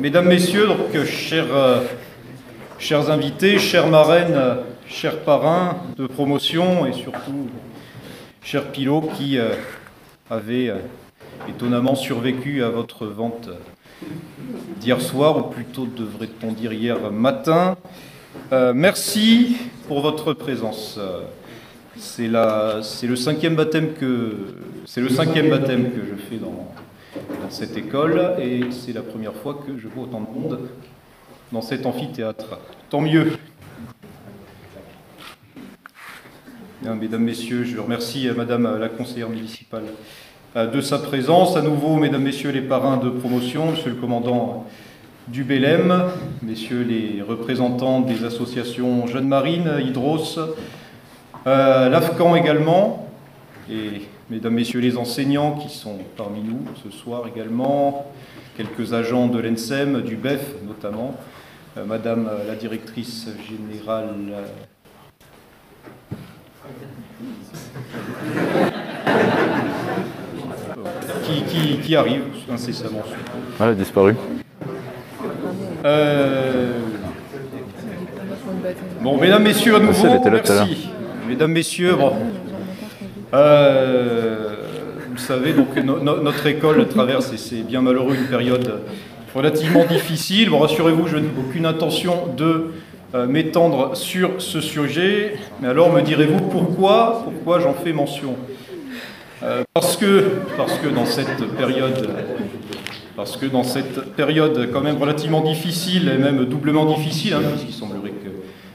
Mesdames, Messieurs, donc, chers invités, chères marraines, chers parrains de promotion et surtout chers pilotes qui avaient étonnamment survécu à votre vente d'hier soir, ou plutôt devrait-on dire hier matin. Merci pour votre présence. C'est le cinquième baptême que je fais dans cette école, et c'est la première fois que je vois autant de monde dans cet amphithéâtre. Tant mieux. Bien, mesdames, messieurs, je remercie madame la conseillère municipale de sa présence. À nouveau, mesdames, messieurs les parrains de promotion, monsieur le commandant du Bélem, messieurs les représentants des associations Jeunes Marines, Hydros, l'AFCAN également, et mesdames, messieurs les enseignants qui sont parmi nous ce soir également, quelques agents de l'ENSEM, du BEF notamment, madame la directrice générale qui arrive incessamment. Elle a disparu. Bon, mesdames, messieurs, à nouveau, merci. Mesdames, messieurs, bon, vous savez, donc, notre école traverse, et c'est bien malheureux, une période relativement difficile. Bon, rassurez-vous, je n'ai aucune intention de m'étendre sur ce sujet. Mais alors, me direz-vous pourquoi j'en fais mention ? Parce que dans cette période quand même relativement difficile, et même doublement difficile, puisqu'il semblerait que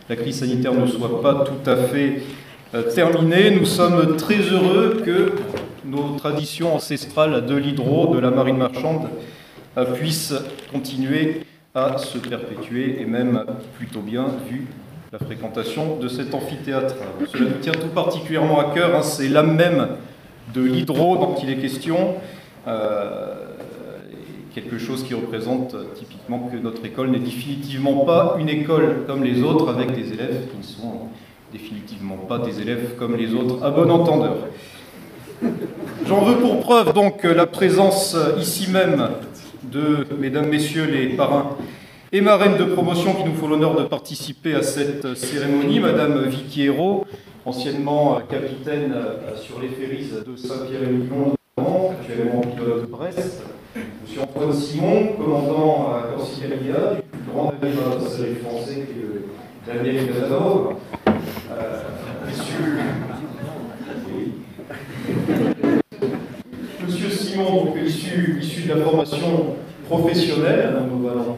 la crise sanitaire ne soit pas tout à fait terminée, nous sommes très heureux que nos traditions ancestrales de l'hydro, de la marine marchande, puissent continuer à se perpétuer, et même plutôt bien vu la fréquentation de cet amphithéâtre. Cela nous tient tout particulièrement à cœur, c'est l'âme même de l'hydro dont il est question, quelque chose qui représente typiquement que notre école n'est définitivement pas une école comme les autres, avec des élèves qui ne sont définitivement pas des élèves comme les autres, à bon entendeur. J'en veux pour preuve donc la présence ici même de mesdames, messieurs les parrains et marraines de promotion qui nous font l'honneur de participer à cette cérémonie. Madame Vicky Hérault, anciennement capitaine sur les ferries de Saint-Pierre-et-Miquelon, actuellement pilote de Brest. Monsieur Antoine Simon, commandant à Corsicaria, du plus grand navire passager français qui est le Daniel Casanova. Monsieur Simon, donc, issu de la formation professionnelle à nos valents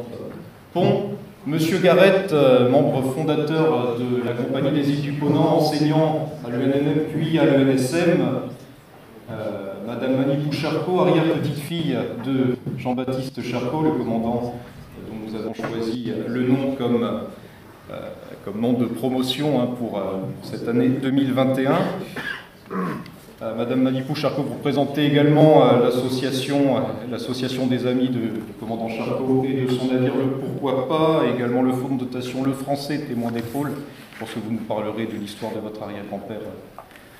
Pont. Monsieur Garrett, membre fondateur de la Compagnie des Îles du Ponant, enseignant à l'ENM puis à l'ENSM. Madame Manipou Charcot, arrière-petite-fille de Jean-Baptiste Charcot, le commandant dont nous avons choisi le nom comme nom de promotion pour cette année 2021. Madame Manipou Charcot, vous représentez également l'association des amis du commandant Charcot et de son navire Le Pourquoi Pas, et également le fonds de dotation Le Français, témoin d'épaule. Je pense que vous nous parlerez de l'histoire de votre arrière-grand-père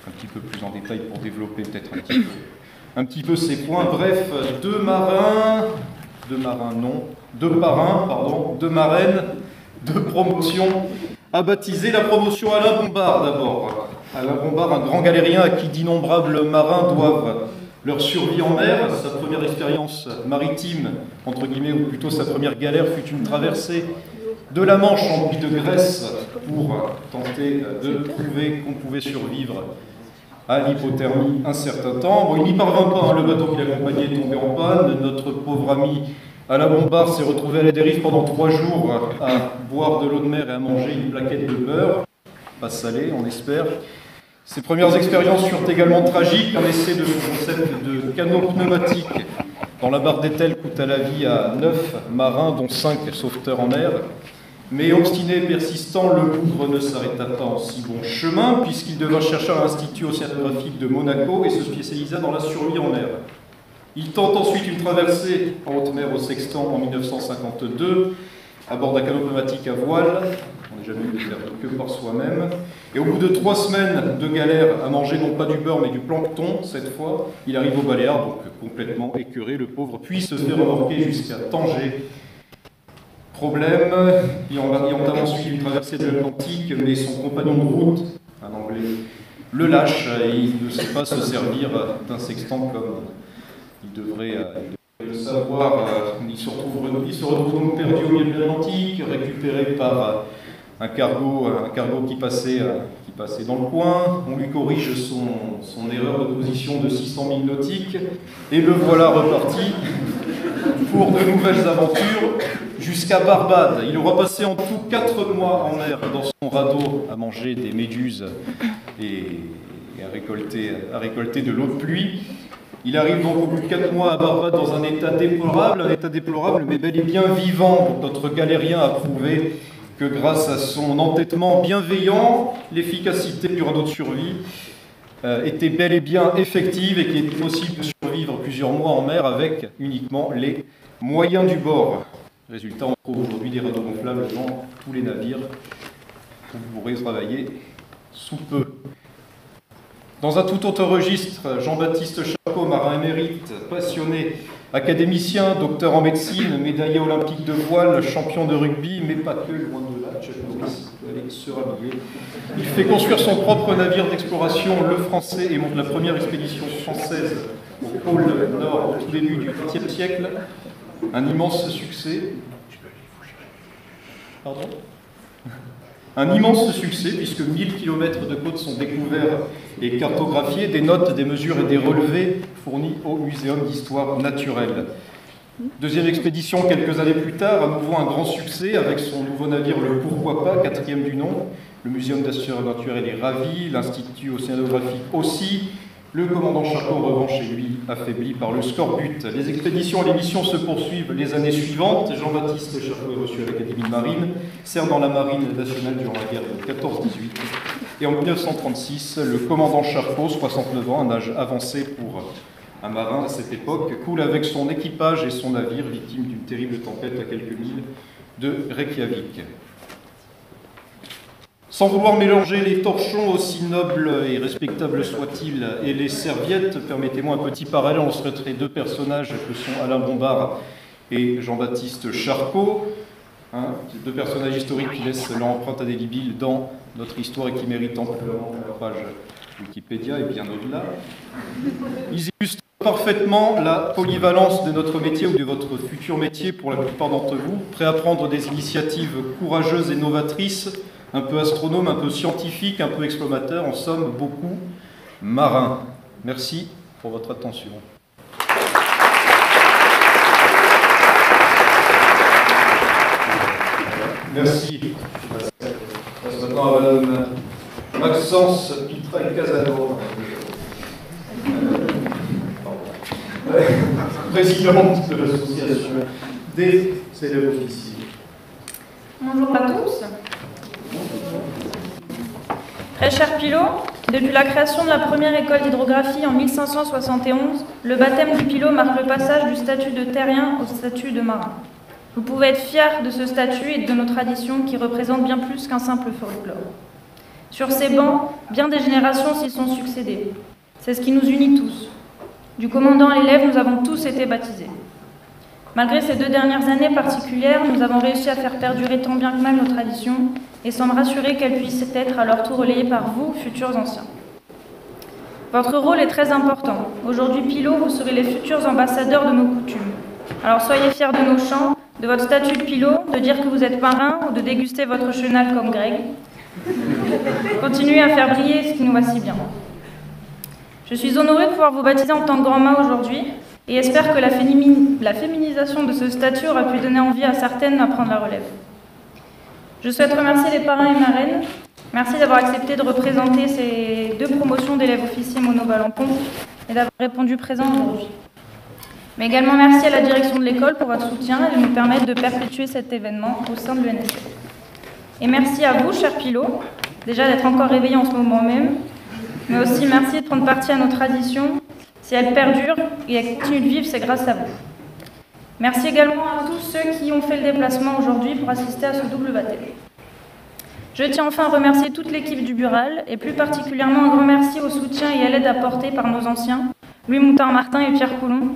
un petit peu plus en détail pour développer peut-être un petit peu ces points. Bref, deux marraines de promotion à baptiser la promotion Alain Bombard d'abord. Alain Bombard, un grand galérien à qui d'innombrables marins doivent leur survie en mer. Sa première expérience maritime, entre guillemets, ou plutôt sa première galère, fut une traversée de la Manche en Puy de Grèce pour tenter de prouver qu'on pouvait survivre à l'hypothermie un certain temps. Bon, il n'y parvint pas, le bateau qui l'accompagnait est tombé en panne. Notre pauvre ami Alain Bombard s'est retrouvé à la dérive pendant 3 jours à boire de l'eau de mer et à manger une plaquette de beurre, pas salée, on espère. Ses premières expériences furent également tragiques. Un essai de concept de canot pneumatique dans la barre d'Etel coûta la vie à 9 marins, dont 5 sauveteurs en mer. Mais obstiné et persistant, le bougre ne s'arrêta pas en si bon chemin, puisqu'il devint chercheur à l'Institut océanographique de Monaco et se spécialisa dans la survie en mer. Il tente ensuite une traversée en haute mer au Sextant en 1952, à bord d'un canot pneumatique à voile. On n'est jamais eu de faire que par soi-même. Et au bout de 3 semaines de galère à manger non pas du beurre mais du plancton, cette fois, il arrive aux Baléares, donc complètement écœuré, le pauvre, puis se fait remorquer jusqu'à Tanger. Problème, ayant notamment suivi une traversée de l'Atlantique, mais son compagnon de route, un Anglais, le lâche et il ne sait pas se servir d'un sextant comme il devrait le savoir. Il se retrouve donc perdu au milieu de l'Atlantique, récupéré par un cargo qui passait dans le coin. On lui corrige son erreur de position de 600 000 nautiques et le voilà reparti pour de nouvelles aventures jusqu'à Barbade. Il aura passé en tout 4 mois en mer dans son radeau à manger des méduses et à récolter de l'eau de pluie. Il arrive donc au bout de 4 mois à Barbade dans un état déplorable, mais bel et bien vivant. Notre galérien a prouvé que grâce à son entêtement bienveillant, l'efficacité du radeau de survie était bel et bien effective et qu'il était possible de survivre plusieurs mois en mer avec uniquement les moyens du bord. Résultat, on trouve aujourd'hui des radeaux gonflables dans tous les navires. Vous pourrez travailler sous peu. Dans un tout autre registre, Jean-Baptiste Charcot, marin émérite, passionné, académicien, docteur en médecine, médaillé olympique de voile, champion de rugby, mais pas que, loin de là, Chuck Norris allait se rhabiller. Il fait construire son propre navire d'exploration, le Français, et monte la première expédition française au pôle Nord au tout début du XXe siècle. Un immense succès. Pardon ? Un immense succès, puisque 1000 km de côtes sont découverts et cartographiés, des notes, des mesures et des relevés fournis au Muséum d'histoire naturelle. Deuxième expédition quelques années plus tard, à nouveau un grand succès avec son nouveau navire le Pourquoi pas, 4e du nom. Le Muséum d'histoire naturelle est ravi, l'Institut océanographique aussi. Le commandant Charcot, en revanche, est lui affaibli par le scorbut. Les expéditions et les missions se poursuivent les années suivantes. Jean-Baptiste Charcot est reçu à l'Académie de Marine, sert dans la Marine nationale durant la guerre de 14-18. Et en 1936, le commandant Charcot, 69 ans, un âge avancé pour un marin à cette époque, coule avec son équipage et son navire, victime d'une terrible tempête à quelques milles de Reykjavik. Sans vouloir mélanger les torchons, aussi nobles et respectables soient-ils, et les serviettes, permettez-moi un petit parallèle entre les deux personnages que sont Alain Bombard et Jean-Baptiste Charcot, deux personnages historiques qui laissent leur empreinte indélébile dans notre histoire et qui méritent amplement la page Wikipédia et bien au-delà. Ils illustrent parfaitement la polyvalence de notre métier ou de votre futur métier pour la plupart d'entre vous, prêts à prendre des initiatives courageuses et novatrices, un peu astronome, un peu scientifique, un peu explorateur, en somme, beaucoup marins. Merci pour votre attention. Merci. Je passe maintenant à Madame Maxence Pitraille-Casano, présidente de l'association des élèves officiers. Bonjour à tous. Très cher Pilot, depuis la création de la première école d'hydrographie en 1571, le baptême du Pilot marque le passage du statut de terrien au statut de marin. Vous pouvez être fiers de ce statut et de nos traditions qui représentent bien plus qu'un simple folklore. Sur ces bancs, bien des générations s'y sont succédées. C'est ce qui nous unit tous. Du commandant à l'élève, nous avons tous été baptisés. Malgré ces 2 dernières années particulières, nous avons réussi à faire perdurer tant bien que mal nos traditions et sommes rassurés qu'elles puissent être à leur tour relayées par vous, futurs anciens. Votre rôle est très important. Aujourd'hui, Pilot, vous serez les futurs ambassadeurs de nos coutumes. Alors soyez fiers de nos chants, de votre statut de Pilot, de dire que vous êtes marin ou de déguster votre chenal comme Greg. Continuez à faire briller ce qui nous va si bien. Je suis honorée de pouvoir vous baptiser en tant que grand-mât aujourd'hui et espère que la féminisation de ce statut aura pu donner envie à certaines à prendre la relève. Je souhaite remercier les parrains et marraines. Merci d'avoir accepté de représenter ces 2 promotions d'élèves officiers monoval en pompe et d'avoir répondu présent aujourd'hui. Mais également merci à la direction de l'école pour votre soutien et de nous permettre de perpétuer cet événement au sein de l'ENSP. Et merci à vous, chers pilotes, déjà d'être encore réveillés en ce moment même, mais aussi merci de prendre partie à nos traditions. Si elles perdurent et elles continuent de vivre, c'est grâce à vous. Merci également à tous ceux qui ont fait le déplacement aujourd'hui pour assister à ce double baptême. Je tiens enfin à remercier toute l'équipe du Bural et plus particulièrement un grand merci au soutien et à l'aide apportée par nos anciens, Louis Moutard-Martin et Pierre Coulon.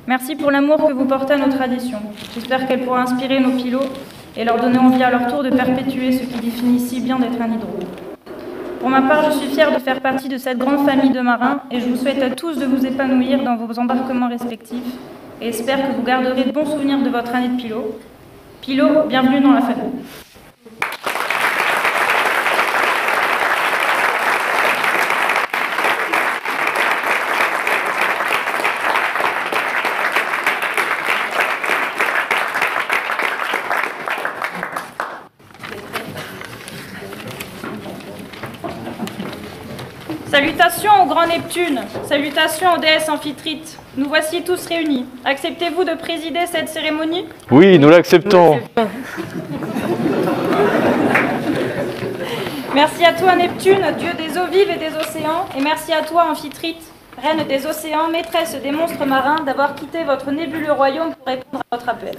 Merci pour l'amour que vous portez à nos traditions. J'espère qu'elle pourra inspirer nos pilotes et leur donner envie à leur tour de perpétuer ce qui définit si bien d'être un hydro. Pour ma part, je suis fière de faire partie de cette grande famille de marins et je vous souhaite à tous de vous épanouir dans vos embarquements respectifs et espère que vous garderez de bons souvenirs de votre année de pilote. Pilote, bienvenue dans la famille. Salutations au grand Neptune, salutations aux déesses amphitrite. Nous voici tous réunis. Acceptez-vous de présider cette cérémonie? Oui, nous l'acceptons. Merci à toi Neptune, dieu des eaux vives et des océans, et merci à toi Amphitrite, reine des océans, maîtresse des monstres marins, d'avoir quitté votre nébuleux royaume pour répondre à votre appel.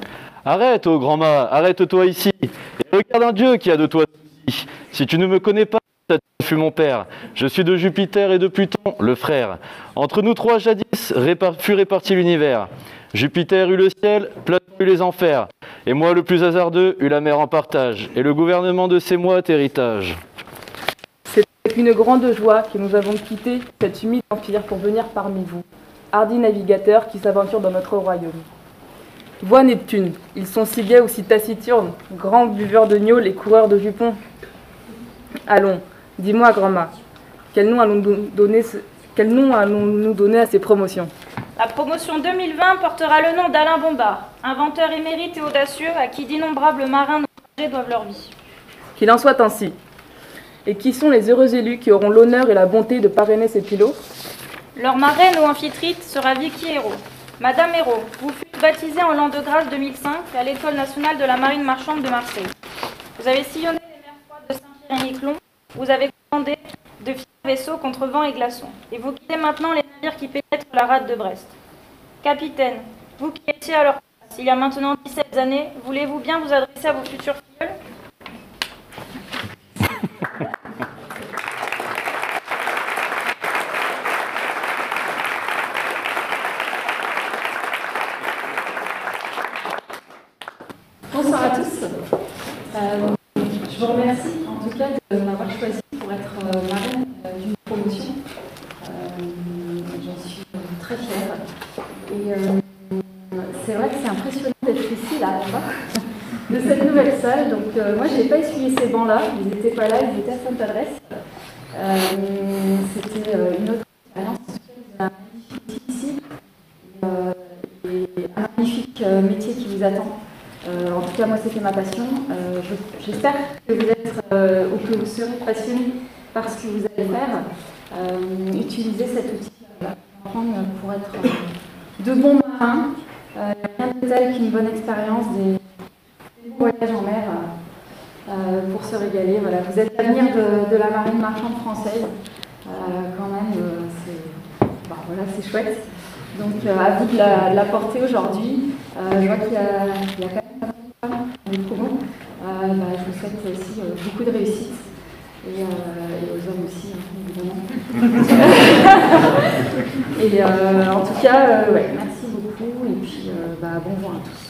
Arrête, ô grand mât, arrête-toi ici, et regarde un dieu qui a de toi souci. Si tu ne me connais pas, je fus mon père. Je suis de Jupiter et de Pluton, le frère. Entre nous trois, jadis, fut réparti l'univers. Jupiter eut le ciel, Platon eut les enfers. Et moi, le plus hasardeux, eut la mer en partage. Et le gouvernement de ces mois, héritage. C'est avec une grande joie que nous avons quitté cet humide empire pour venir parmi vous, hardis navigateurs qui s'aventurent dans notre royaume. Vois Neptune, ils sont si gais ou si taciturnes, grands buveurs de gnôle et coureurs de jupons. Allons, dis-moi, grand-mât, quel nom allons-nous donner à ces promotions? La promotion 2020 portera le nom d'Alain Bombard, inventeur émérite et audacieux à qui d'innombrables marins naufragés doivent leur vie. Qu'il en soit ainsi. Et qui sont les heureux élus qui auront l'honneur et la bonté de parrainer ces pilotes? Leur marraine ou amphitrite sera Vicky Hérault. Madame Hérault, vous fûtes baptisée en l'an de grâce 2005 à l'École nationale de la marine marchande de Marseille. Vous avez sillonné les mers froides de Saint-Pierre-et-Miquelon. Vous avez commandé de fiers vaisseaux contre vent et glaçons. Et vous quittez maintenant les navires qui pénètrent la rade de Brest. Capitaine, vous qui étiez à leur place il y a maintenant 17 années, voulez-vous bien vous adresser à vos futurs filleuls? Bonsoir à tous. Je vous remercie en tout cas de m'avoir choisi pour être marraine d'une promotion. J'en suis très fière. Et c'est vrai que c'est impressionnant d'être ici, là, de cette nouvelle salle. Donc moi, je n'ai pas essuyé ces bancs-là. Ils n'étaient pas là, ils étaient à Sainte-Adresse. C'était une autre expérience. Vous avez un magnifique ici et un magnifique métier qui vous attend. En tout cas, moi, c'était ma passion. J'espère que vous êtes ou que vous serez passionné par ce que vous allez faire. Utilisez cet outil pour être de bons marins. Rien de tel qu'une bonne expérience, des voyages en mer pour se régaler. Voilà, vous êtes l'avenir de la marine marchande française. Quand même, c'est chouette. Donc, à vous de la porter aujourd'hui. Je vois qu'il y a quand même des promos. Je vous souhaite aussi beaucoup de réussite. Et aux hommes aussi, évidemment. Et en tout cas, merci beaucoup. Et puis, bon vent à tous.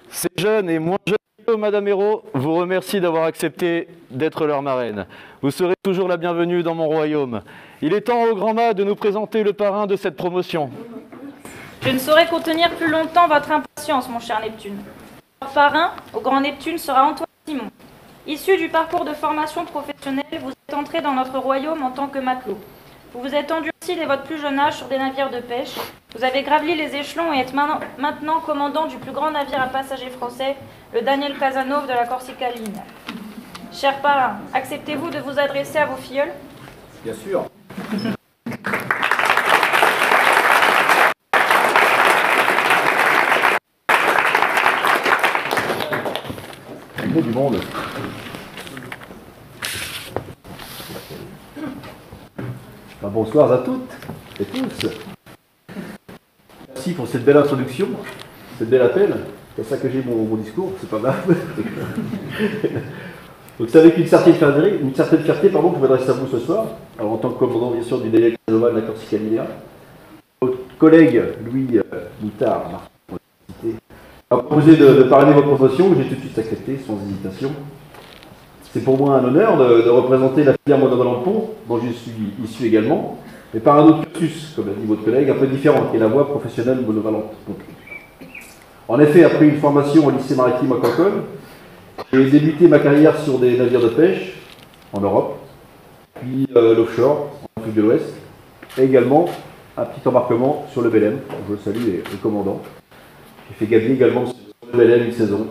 Ces jeunes et moins jeunes, Madame Hérault, vous remercie d'avoir accepté d'être leur marraine. Vous serez toujours la bienvenue dans mon royaume. Il est temps au grand mât de nous présenter le parrain de cette promotion. Je ne saurais contenir plus longtemps votre impatience, mon cher Neptune. Votre parrain, au grand Neptune, sera Antoine Simon. Issu du parcours de formation professionnelle, vous êtes entré dans notre royaume en tant que matelot. Vous vous êtes endurci dès votre plus jeune âge sur des navires de pêche. Vous avez gravi les échelons et êtes maintenant commandant du plus grand navire à passagers français, le Daniel Casanova de la Corsica Line. Cher parrain, acceptez-vous de vous adresser à vos filleuls? Bien sûr. Il y a du monde. Bonsoir à toutes et tous. Merci pour cette belle introduction, cette belle appel. C'est ça que j'ai mon discours, c'est pas grave. Donc c'est avec une certaine fierté que je m'adresse à vous ce soir, alors en tant que commandant bien sûr du délai Casanova de la Corsica Linea. Votre collègue Louis Moutard m'a proposé de parler de votre promotion, j'ai tout de suite accepté sans hésitation. C'est pour moi un honneur de représenter la filière monovalent de pont, dont je suis issu également, mais par un autre cursus, comme l'a dit votre collègue, un peu différent, qui est la voie professionnelle monovalente. En effet, après une formation au lycée maritime à Cancun, j'ai débuté ma carrière sur des navires de pêche en Europe, puis l'offshore, en Afrique de l'Ouest, et également un petit embarquement sur le Belém. Je salue le commandant. J'ai fait gabier également sur le Belém une saison.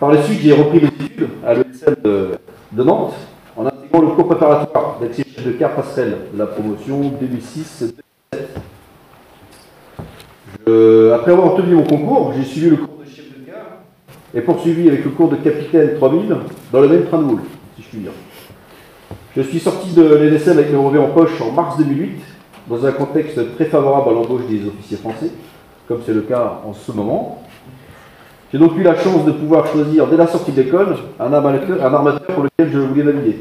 Par la suite, j'ai repris mes études à l'ESM de Nantes, en intégrant le cours préparatoire d'accès chef de quart passerelle de la promotion 2006-2007. Après avoir obtenu mon concours, j'ai suivi le cours de chef de quart et poursuivi avec le cours de capitaine 3000 dans le même train de moule, si je puis dire. Je suis sorti de l'ESM avec le brevet en poche en mars 2008, dans un contexte très favorable à l'embauche des officiers français, comme c'est le cas en ce moment. J'ai donc eu la chance de pouvoir choisir dès la sortie de l'école un armateur pour lequel je voulais naviguer.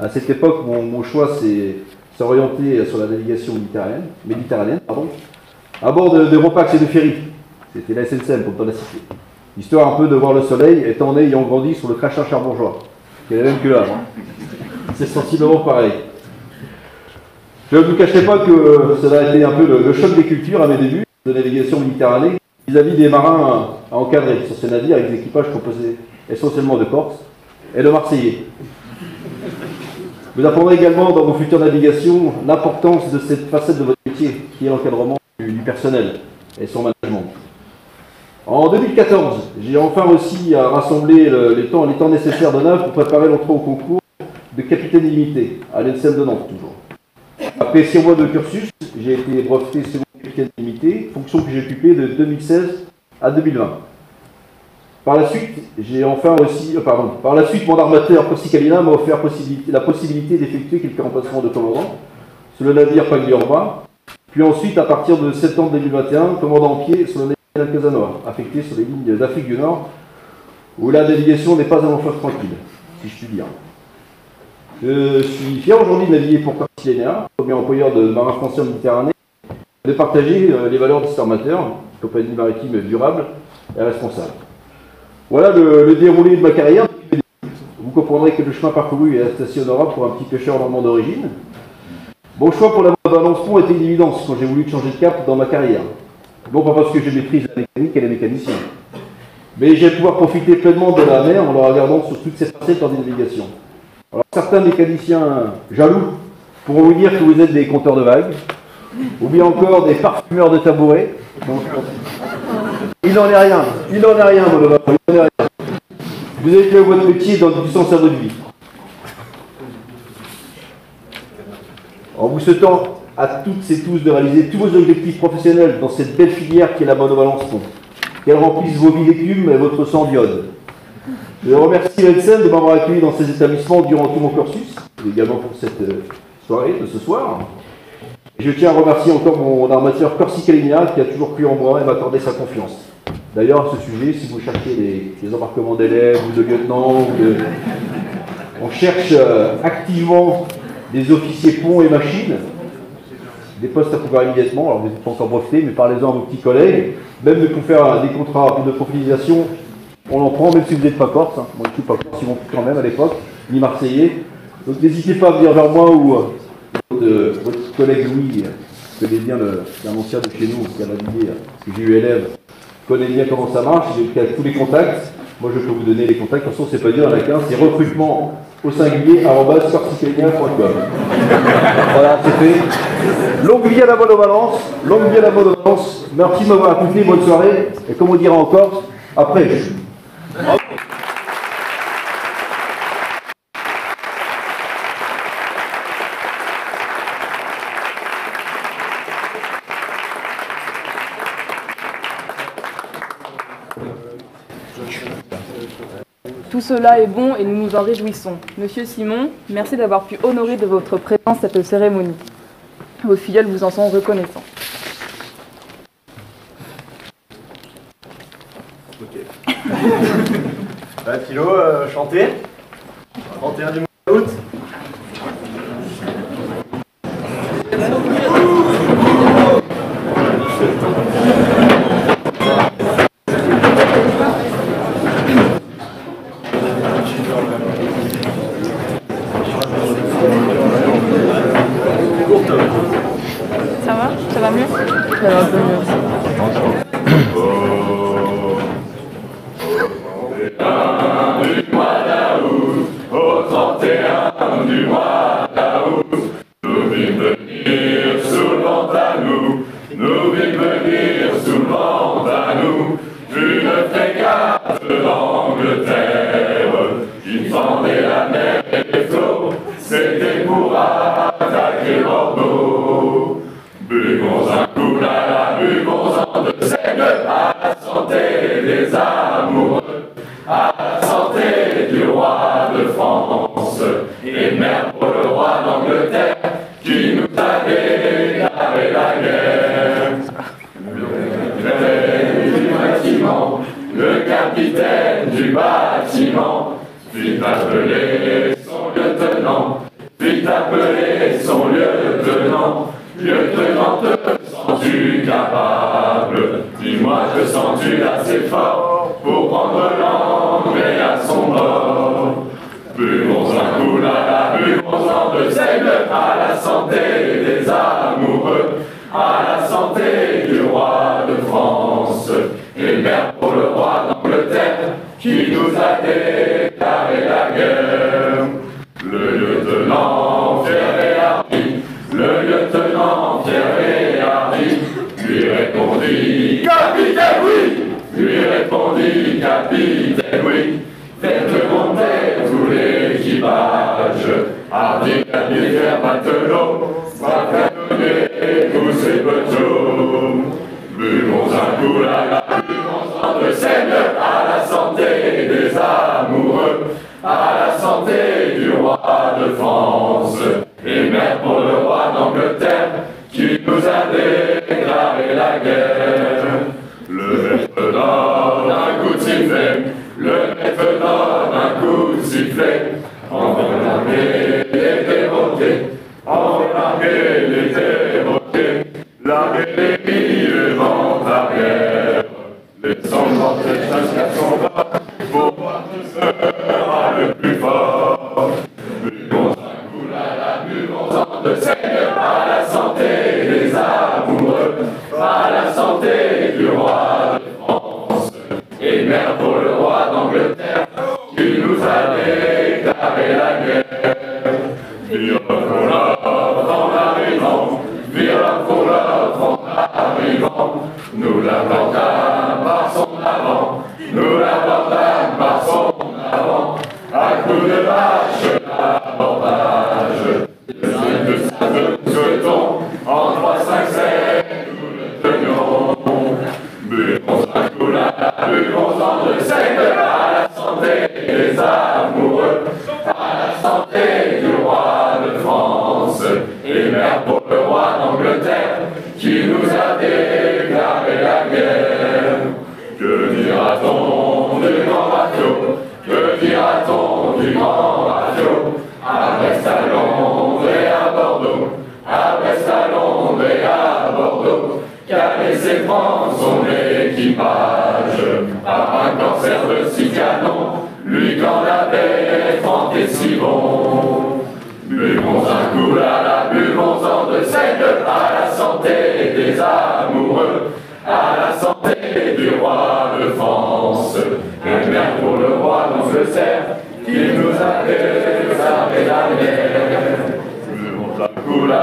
À cette époque, mon choix s'est orienté sur la navigation méditerranéenne, à bord de Ropax et de ferry. C'était la SNCM, pour ne pas la citer. Histoire un peu de voir le soleil, étant né ayant grandi sur le crachin charbourgeois, qui est la même que là. C'est sensiblement pareil. Je ne vous cacherai pas que cela a été un peu le choc des cultures à mes débuts de navigation méditerranéenne, vis-à-vis des marins à encadrer sur ces navires avec des équipages composés essentiellement de Corses et de Marseillais. Vous apprendrez également dans vos futures navigations l'importance de cette facette de votre métier, qui est l'encadrement du personnel et son management. En 2014, j'ai enfin réussi à rassembler les temps nécessaires de NAV pour préparer l'entrée au concours de capitaine illimité à l'ENSEM de Nantes toujours. Après 6 mois de cursus, j'ai été breveté second capitaine illimité, fonction que j'ai occupée de 2016 à 2020. Par la suite, mon armateur Corsica Linea m'a offert la possibilité d'effectuer quelques remplacements de commandant sur le navire Pagliorba, puis ensuite, à partir de septembre 2021, commandant en pied sur le navire Casanova, affecté sur les lignes d'Afrique du Nord, où la navigation n'est pas un long fleuve tranquille, si je puis dire. Je suis fier aujourd'hui de naviguer pour Corsica Linea, premier employeur de marins français en Méditerranée, de partager les valeurs de cet armateur, compagnie maritime durable et responsable. Voilà le déroulé de ma carrière. Vous comprendrez que le chemin parcouru est assez honorable pour un petit pêcheur normand d'origine. Mon choix pour la balance pont était une évidence quand j'ai voulu changer de cap dans ma carrière. Non pas parce que je maîtrise la mécanique et les mécaniciens, mais j'ai pouvoir profiter pleinement de la mer en le regardant sur toutes ses facettes lors des navigations. Alors certains mécaniciens jaloux pourront vous dire que vous êtes des compteurs de vagues, ou bien encore des parfumeurs de tabourets. Il n'en est rien, mon loba, il n'en est rien. Vous avez fait votre métier dans du sens à votre vie. En vous souhaitant à toutes et tous de réaliser tous vos objectifs professionnels dans cette belle filière qui est la monovalence pont, qu'elle remplisse vos vies d'écume et votre sang d'iode. Je remercie l'ENSEM de m'avoir accueilli dans ces établissements durant tout mon cursus, et également pour cette soirée de ce soir. Je tiens à remercier encore mon armateur Corsica Linea qui a toujours cru en moi et m'a accordé sa confiance. D'ailleurs, à ce sujet, si vous cherchez des embarquements d'élèves ou de lieutenants, on cherche activement des officiers ponts et machines, des postes à pouvoir immédiatement. Alors vous n'êtes pas encore breveté, mais parlez-en à vos petits collègues. Même pour faire des contrats de profilisation, on en prend, même si vous n'êtes pas corse. Moi, je ne suis pas corse, ils m'ont pris quand même à l'époque, ni marseillais. Donc n'hésitez pas à venir vers moi ou votre collègue Louis, qui connaît bien un ancien de chez nous, qui a navigué, parce que j'ai eu élève, connaît bien comment ça marche, j'ai tous les contacts. Moi je peux vous donner les contacts, de toute façon c'est pas dur, il y en a qu'un, c'est recrutement au singulier @corsicalinea.com. Voilà, c'est fait. Longue vie à la monovalence, longue vie à la monovalence. Merci de m'avoir écouté, bonne soirée, et comme on dira en Corse, après. Tout cela est bon et nous nous en réjouissons. Monsieur Simon, merci d'avoir pu honorer de votre présence cette cérémonie. Vos filleuls vous en sont reconnaissants. Bah, Philo, chanter. 31 du mois d'août. Ça va? Ça va mieux? Ça va un peu mieux. Au 31 du mois d'août, nous vîmes venir sous le vent à nous, nous vîmes venir sous le vent à nous, une frégate d'Angleterre qui fendait la mer et les flots, c'était pour attaquer Bordeaux. Buvons un coup là, buvons-en de seigle à la santé des amoureux, à la santé du roi de France, et mère pour le roi d'Angleterre, qui nous a déclaré la guerre. Le capitaine du bâtiment, fit appeler son lieutenant, lieutenant, te sens-tu capable? Dis-moi, te sens-tu assez fort pour prendre l'anglais à son bord? Buvons un coup là, buvons-en de seigle à la santé des amoureux, à la santé du roi de France, et mère pour le roi d'Angleterre, qui nous a déclaré la guerre. Le lieutenant fier et hardi, le lieutenant fier et hardi, lui répondit capitaine oui, lui répondit capitaine oui, faites monter tout l'équipage, hardi capitaine matelot, soit canonnier tous ces bateaux. Buvons un coup là, buvons-en de seigle à la santé des amoureux, à la santé du roi de France, et mère pour le roi d'Angleterre, qui nous a déclaré la guerre. Le maître donne un coup de sifflet, le maître donne un coup de sifflet, en l'armée les dévotés, en l'armée les dévotés, l'armée l'ennemi le vent arrière, laissant porter jusqu'à son bas, pour voir qui sera le plus fort. Buvons un coup là, buvons-en de seigle à la santé des amoureux, à la santé du roi de France, et mère pour le roi d'Angleterre, qui nous a déclaré la guerre. Violon pour l'ordre en arrivant, violon pour l'ordre en arrivant, nous l'abordâmes par son avant, nous l'abordâmes par son avant, à coup de vache l'abordage. De ça nous souhaitons, en 3, 5, 7, nous le tenions. Buvons un coup là, buvons-en de seigle à la santé des amoureux, à la santé du roi de France, et mère pour le roi d'Angleterre, qui nous a déclaré la guerre. Que dira-t-on du grand bateau? Que dira-t-on du grand bateau? À Brest, à Londres et à Bordeaux, à Brest, à Londres et à Bordeaux, qu'a laissé prendre son équipage par un cancer de 6 canons, lui qu'en avait fendé si bon. Buvons un coup là, buvons-en de seigle à la santé des amoureux, à la santé du roi de France, et mère pour le roi d'Angleterre, qui nous a déclaré la guerre. Buvons un coup là,